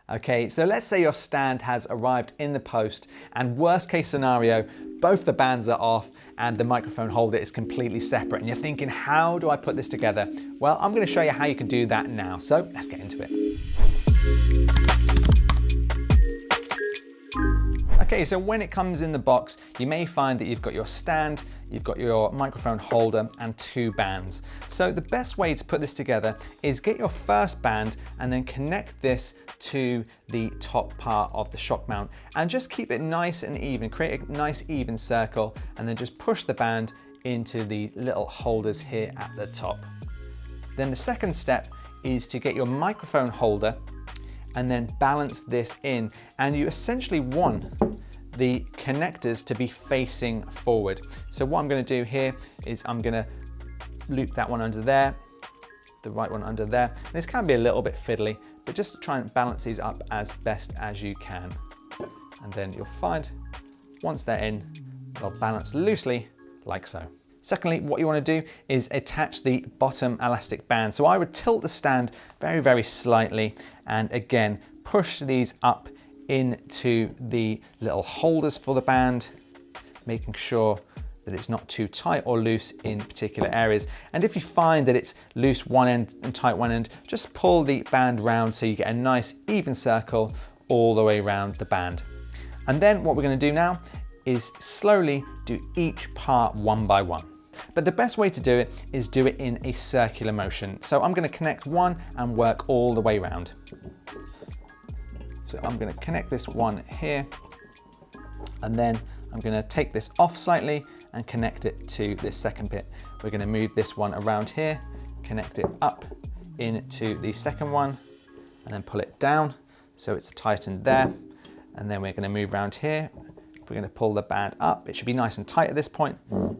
Okay, so let's say your stand has arrived in the post and worst case scenario, both the bands are off and the microphone holder is completely separate and you're thinking, how do I put this together? Well, I'm going to show you how you can do that now. So let's get into it. Okay, so when it comes in the box, you may find that you've got your stand, you've got your microphone holder and 2 bands. So the best way to put this together is get your first band and then connect this to the top part of the shock mount and just keep it nice and even, create a nice even circle and then just push the band into the little holders here at the top. Then the second step is to get your microphone holder and then balance this in, and you essentially want the connectors to be facing forward. So what I'm going to do here is I'm going to loop that one under there, the right one under there. And this can be a little bit fiddly, but just try and balance these up as best as you can. And then you'll find once they're in, they'll balance loosely like so. Secondly, what you want to do is attach the bottom elastic band. So I would tilt the stand very, very slightly and again, push these up into the little holders for the band, making sure that it's not too tight or loose in particular areas. And if you find that it's loose one end and tight one end, just pull the band round so you get a nice even circle all the way around the band. And then what we're going to do now is slowly do each part one by one. But the best way to do it is do it in a circular motion. So I'm going to connect one and work all the way around. So I'm going to connect this one here, and then I'm going to take this off slightly and connect it to this second bit. We're going to move this one around here, connect it up into the second one, and then pull it down so it's tightened there. And then we're going to move around here. We're going to pull the band up. It should be nice and tight at this point.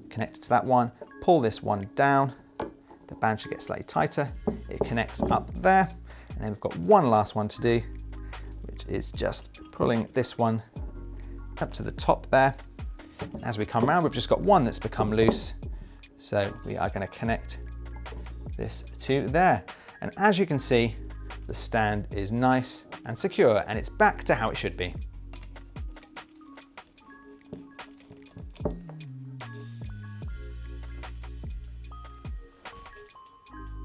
Connect it to that one, pull this one down. The band should get slightly tighter. It connects up there. And then we've got one last one to do, which is just pulling this one up to the top there. As we come around, we've just got one that's become loose. So we are going to connect this to there. And as you can see, the stand is nice and secure and it's back to how it should be.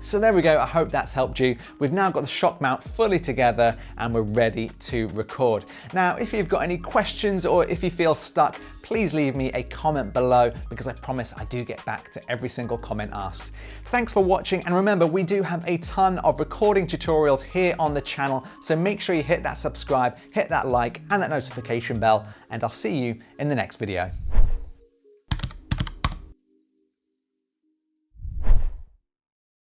So there we go, I hope that's helped you. We've now got the shock mount fully together and we're ready to record. Now, if you've got any questions or if you feel stuck, please leave me a comment below because I promise I do get back to every single comment asked. Thanks for watching, and remember, we do have a ton of recording tutorials here on the channel, so make sure you hit that subscribe, hit that like and that notification bell, and I'll see you in the next video.